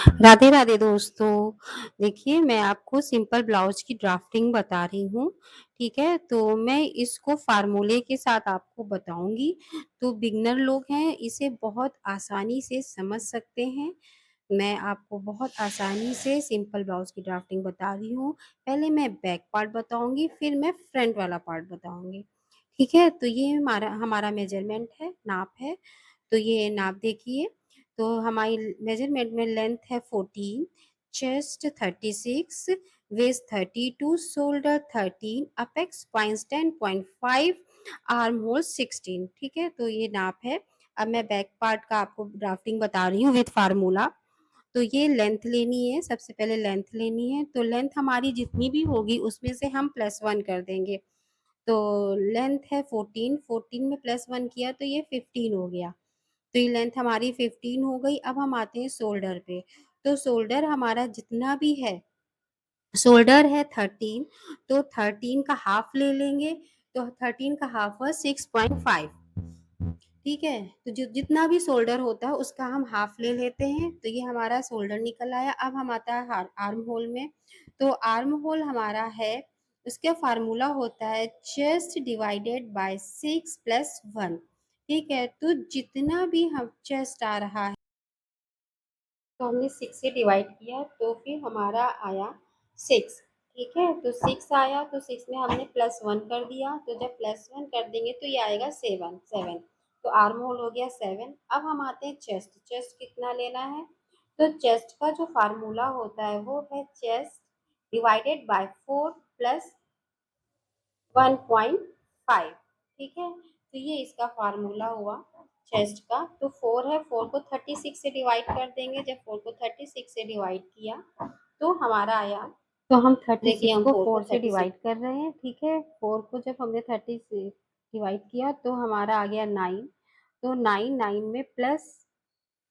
राधे राधे दोस्तों। देखिए, मैं आपको सिंपल ब्लाउज की ड्राफ्टिंग बता रही हूँ। ठीक है, तो मैं इसको फार्मूले के साथ आपको बताऊंगी। तो बिगनर लोग हैं, इसे बहुत आसानी से समझ सकते हैं। मैं आपको बहुत आसानी से सिंपल ब्लाउज की ड्राफ्टिंग बता रही हूँ। पहले मैं बैक पार्ट बताऊंगी, फिर मैं फ्रंट वाला पार्ट बताऊंगी। ठीक है, तो ये हमारा हमारा मेजरमेंट है, नाप है। तो ये नाप देखिए। तो हमारी मेजरमेंट में लेंथ है 14, chest 36, waist 32, shoulder 13, apex points 10.5, arm hole 16। ठीक है, तो ये नाप है। अब मैं बैक पार्ट का आपको ड्राफ्टिंग बता रही हूँ विथ फार्मूला। तो ये लेंथ लेनी है, सबसे पहले लेंथ लेनी है। तो लेंथ हमारी जितनी भी होगी उसमें से हम +1 कर देंगे। तो लेंथ है 14, 14 में +1 किया तो ये 15 हो गया। तो ये लेंथ हमारी 15 हो गई। अब हम आते हैं शोल्डर पे। तो शोल्डर हमारा जितना भी है, शोल्डर है 13, तो 13 का हाफ ले लेंगे। तो 13 का हाफ है 6.5। ठीक है, तो जितना भी शोल्डर होता है उसका हम हाफ ले लेते हैं। तो ये हमारा शोल्डर निकल आया। अब हम आता है आर्म होल में। तो आर्म होल हमारा है, उसका फार्मूला होता है चेस्ट डिवाइडेड बाय 6+1। ठीक है, तो जितना भी हम चेस्ट आ रहा है तो हमने 6 से डिवाइड किया, तो फिर हमारा आया 6। ठीक है, तो 6 आया तो 6 में हमने +1 कर दिया। तो जब +1 कर देंगे तो ये आएगा 7 7। तो आर्म होल हो गया 7। अब हम आते हैं चेस्ट। चेस्ट कितना लेना है? तो चेस्ट का जो फार्मूला होता है वो है चेस्ट डिवाइडेड बाय 4 प्लस 1.5। ठीक है, तो ये इसका फार्मूला हुआ चेस्ट का। तो 4 है, 4 को 36 से डिवाइड कर देंगे। जब 4 को 36 से डिवाइड किया तो हमारा आया, तो हम 36 को 4 से डिवाइड कर रहे हैं। ठीक है, 4 को जब हमने 30 से डिवाइड किया तो हमारा आ गया 9। तो 9, 9 में प्लस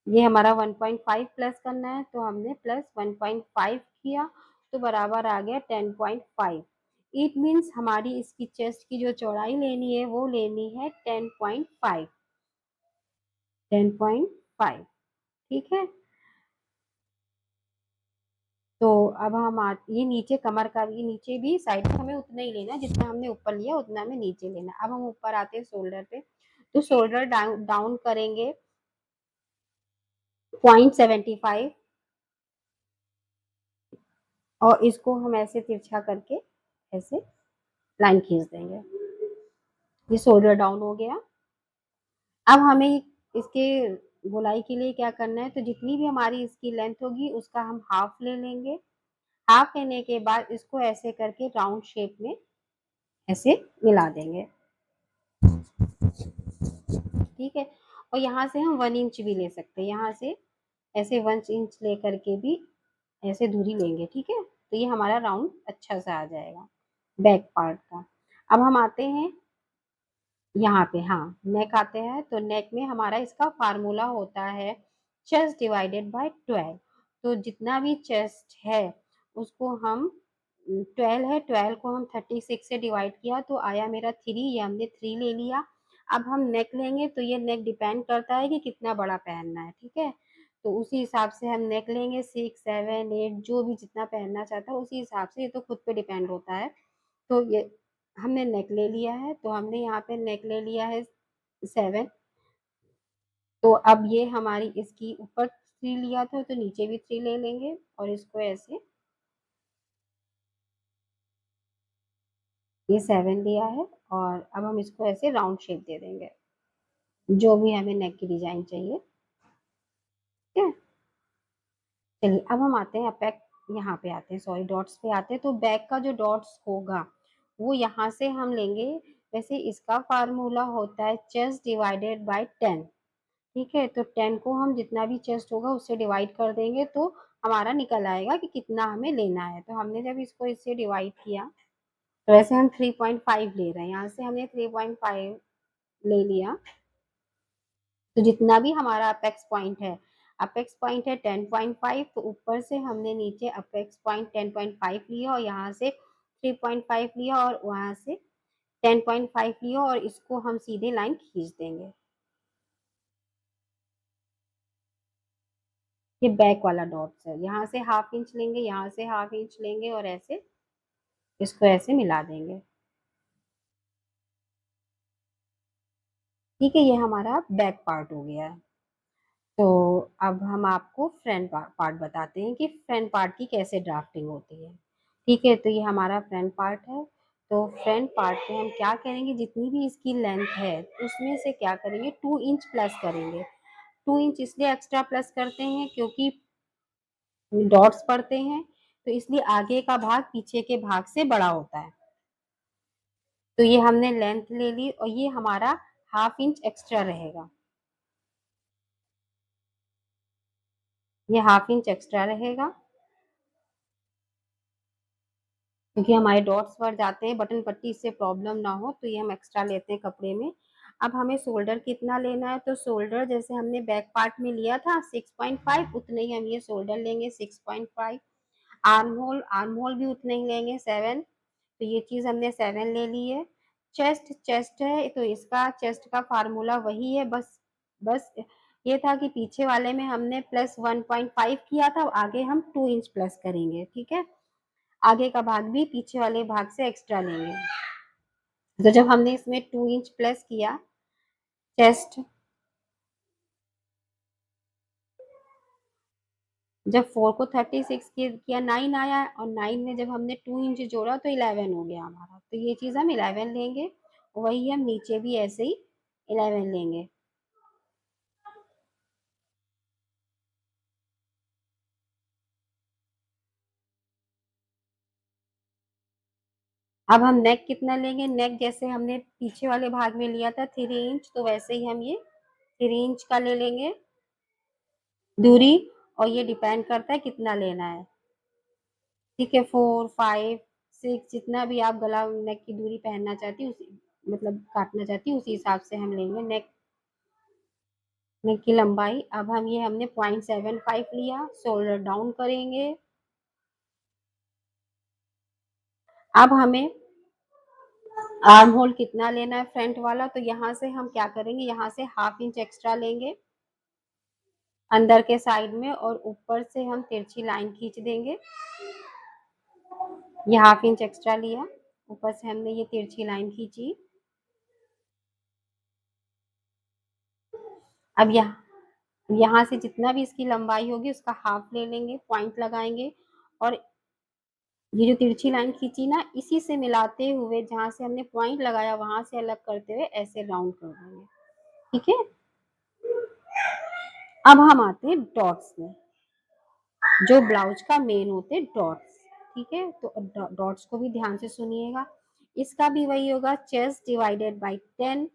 ये हमारा 1.5 प्लस करना है, तो हमने प्लस 1.5 किया तो बराबर आ गया 10.5। इट मीन्स हमारी इसकी चेस्ट की जो चौड़ाई लेनी है वो लेनी है 10.5। 10.5। ठीक है, तो अब हम ये नीचे कमर का भी, नीचे भी साइड पे हमें उतना ही लेना है जितना हमने ऊपर लिया, उतना हमें नीचे लेना। अब हम ऊपर आते हैं शोल्डर पे। तो शोल्डर डाउन करेंगे 0.75, और इसको हम ऐसे तिरछा करके ऐसे लाइन खींच देंगे। ये शोल्डर डाउन हो गया। अब हमें इसके गोलाई के लिए क्या करना है? तो जितनी भी हमारी इसकी लेंथ होगी उसका हम हाफ ले लेंगे। हाफ लेने के बाद इसको ऐसे करके राउंड शेप में ऐसे मिला देंगे। ठीक है, और यहाँ से हम 1 इंच भी ले सकते हैं। यहाँ से ऐसे 1 इंच ले करके भी ऐसे दूरी लेंगे। ठीक है, तो ये हमारा राउंड अच्छा सा आ जाएगा बैक पार्ट का। अब हम आते हैं यहाँ पे, हाँ, नेक आते हैं। तो नेक में हमारा इसका फार्मूला होता है चेस्ट डिवाइडेड बाय 12। तो जितना भी चेस्ट है उसको हम 12 है, 12 को हम 36 से डिवाइड किया तो आया मेरा 3। ये हमने 3 ले लिया। अब हम नेक लेंगे, तो ये नेक डिपेंड करता है कि कितना बड़ा पहनना है। ठीक है, तो उसी हिसाब से हम नेक लेंगे। 6, 7, 8 जो भी जितना पहनना चाहता है उसी हिसाब से, ये तो खुद पे डिपेंड होता है। तो ये हमने नेक ले लिया है, तो हमने यहाँ पे नेक ले लिया है 7। तो अब ये हमारी इसकी ऊपर 3 लिया था तो नीचे भी 3 ले लेंगे और इसको ऐसे, ये 7 लिया है और अब हम इसको ऐसे राउंड शेप दे देंगे जो भी हमें नेक की डिजाइन चाहिए। ठीक है, चलिए अब हम आते हैं बैक, यहाँ पे आते हैं, सॉरी, डॉट्स पे आते हैं। तो बैक का जो डॉट्स होगा वो यहाँ से हम लेंगे। वैसे इसका फार्मूला होता है चेस्ट डिवाइडेड बाय 10। ठीक है, तो 10 को हम जितना भी चेस्ट होगा उससे डिवाइड कर देंगे तो हमारा निकल आएगा कि कितना हमें लेना है। तो हमने जब इसको इससे डिवाइड किया तो वैसे हम 3.5 ले रहे हैं, यहाँ से हमने 3.5 ले लिया। तो जितना भी हमारा अपेक्स पॉइंट है, अपेक्स पॉइंट है 10.5, तो ऊपर से हमने नीचे अपेक्स पॉइंट 10.5 लिया और यहाँ से 3.5 लिया और वहां से 10.5 लिया और इसको हम सीधे लाइन खींच देंगे। ये बैक वाला डॉट्स है, यहाँ से हाफ इंच लेंगे, यहाँ से हाफ इंच लेंगे और ऐसे इसको ऐसे मिला देंगे। ठीक है, ये हमारा बैक पार्ट हो गया है। तो अब हम आपको फ्रंट पार्ट बताते हैं कि फ्रंट पार्ट की कैसे ड्राफ्टिंग होती है। ठीक है, तो ये हमारा फ्रंट पार्ट है। तो फ्रंट पार्ट में हम क्या करेंगे, जितनी भी इसकी लेंथ है उसमें से क्या करेंगे, 2 इंच प्लस करेंगे। 2 इंच इसलिए एक्स्ट्रा प्लस करते हैं क्योंकि डॉट्स पड़ते हैं, तो इसलिए आगे का भाग पीछे के भाग से बड़ा होता है। तो ये हमने लेंथ ले ली और ये हमारा हाफ इंच एक्स्ट्रा रहेगा, ये हाफ इंच एक्स्ट्रा रहेगा क्योंकि हमारे डॉट्स बढ़ जाते हैं, बटन पट्टी इससे प्रॉब्लम ना हो, तो ये हम एक्स्ट्रा लेते हैं कपड़े में। अब हमें शोल्डर कितना लेना है, तो शोल्डर जैसे हमने बैक पार्ट में लिया था 6.5, उतने ही हम ये शोल्डर लेंगे 6.5। आर्म होल भी उतने ही लेंगे 7, तो ये चीज हमने 7 ले ली है। चेस्ट है तो इसका चेस्ट का फार्मूला वही है, बस ये था कि पीछे वाले में हमने प्लस 1.5 किया था, आगे हम 2 इंच प्लस करेंगे। ठीक है, आगे का भाग भी पीछे वाले भाग से एक्स्ट्रा लेंगे। तो जब हमने इसमें 2 इंच प्लस किया चेस्ट, जब 4 को 36 किया 9 आया, और 9 में जब हमने 2 इंच जोड़ा तो 11 हो गया हमारा, तो ये चीज हम 11 लेंगे। वही हम नीचे भी ऐसे ही 11 लेंगे। अब हम नेक कितना लेंगे, नेक जैसे हमने पीछे वाले भाग में लिया था 3 इंच, तो वैसे ही हम ये 3 इंच का ले लेंगे दूरी, और ये डिपेंड करता है कितना लेना है। ठीक है, 4, 5, 6 जितना भी आप गला नेक की दूरी पहनना चाहती उसी मतलब काटना चाहती उसी हिसाब से हम लेंगे नेक की लंबाई। अब हम ये हमने 0.75 लिया, शोल्डर डाउन करेंगे। अब हमें आर्म होल कितना लेना है फ्रंट वाला, तो यहाँ से हम क्या करेंगे, यहाँ से हाफ इंच एक्स्ट्रा लेंगे अंदर के साइड में, और ऊपर से हम तिरछी लाइन खींच देंगे। ये हाफ इंच एक्स्ट्रा लिया, ऊपर से हमने ये तिरछी लाइन खींची। अब यहाँ से जितना भी इसकी लंबाई होगी उसका हाफ ले लेंगे, पॉइंट लगाएंगे, और ये जो तिरछी लाइन खींची ना, इसी से मिलाते हुए जहां से हमने पॉइंट लगाया वहां से अलग करते हुए ऐसे राउंड कर देंगे। ठीक है, अब हम आते हैं डॉट्स में, जो ब्लाउज का मेन होते हैं डॉट्स। ठीक है, तो डॉट्स को भी ध्यान से सुनिएगा। इसका भी वही होगा, चेस्ट डिवाइडेड बाई 10,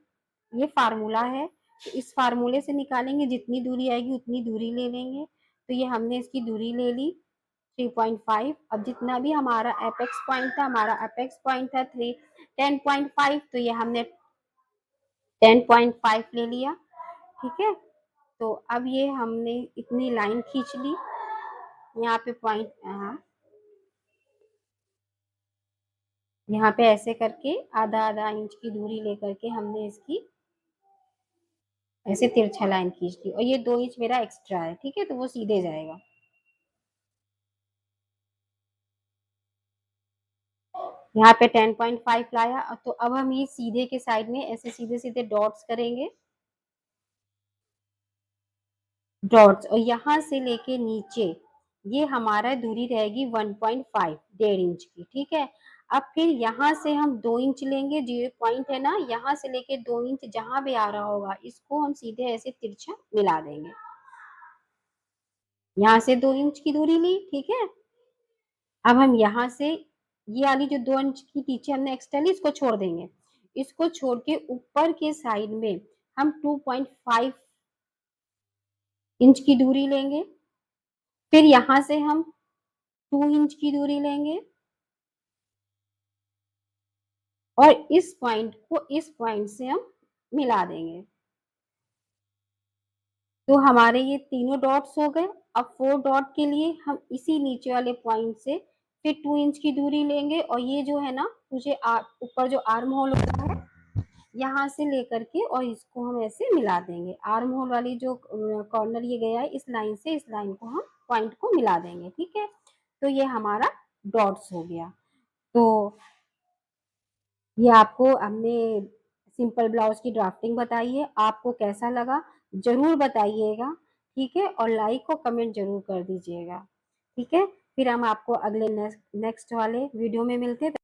ये फार्मूला है। तो इस फार्मूले से निकालेंगे, जितनी दूरी आएगी उतनी दूरी ले लेंगे। तो ये हमने इसकी दूरी ले ली 3.5। अब जितना भी हमारा एपेक्स पॉइंट था, हमारा एपेक्स पॉइंट था 10.5, तो ये हमने 10.5 ले लिया। ठीक है, तो अब ये हमने इतनी लाइन खींच ली, यहाँ पे पॉइंट, यहाँ पे ऐसे करके आधा आधा इंच की दूरी लेकर के हमने इसकी ऐसे तिरछा लाइन खींच ली, और ये 2 इंच मेरा एक्स्ट्रा है। ठीक है, तो वो सीधे जाएगा। यहाँ पे 10.5 लाया, तो अब हम ये सीधे के साइड में ऐसे सीधे सीधे डॉट्स करेंगे, डॉट्स, और यहाँ से लेके नीचे ये हमारा दूरी रहेगी 1.5, 1.5 इंच की। ठीक है, अब फिर यहाँ से हम 2 इंच लेंगे, जो पॉइंट है ना, यहाँ से लेके 2 इंच जहां भी आ रहा होगा इसको हम सीधे ऐसे तिरछा मिला देंगे। यहाँ से 2 इंच की दूरी ली। ठीक है, अब हम यहाँ से ये वाली जो 2 इंच की पीछे हमने एक्स्ट्रा ली, इसको छोड़ देंगे। इसको छोड़ के ऊपर के साइड में हम 2.5 इंच की दूरी लेंगे, फिर यहाँ से हम 2 इंच की दूरी लेंगे, और इस पॉइंट को इस पॉइंट से हम मिला देंगे। तो हमारे ये तीनों डॉट्स हो गए। अब 4 डॉट के लिए हम इसी नीचे वाले पॉइंट से फिर 2 इंच की दूरी लेंगे, और ये जो है ना, मुझे ऊपर जो आर्म होल होता है यहाँ से लेकर के और इसको हम ऐसे मिला देंगे। आर्म होल वाली जो कॉर्नर ये गया है, इस लाइन से इस लाइन को हम पॉइंट को मिला देंगे। ठीक है, तो ये हमारा डॉट्स हो गया। तो ये आपको हमने सिंपल ब्लाउज की ड्राफ्टिंग बताई है, आपको कैसा लगा जरूर बताइएगा। ठीक है, और लाइक और कमेंट जरूर कर दीजिएगा। ठीक है, फिर हम आपको अगले नेक्स्ट वाले वीडियो में मिलते हैं।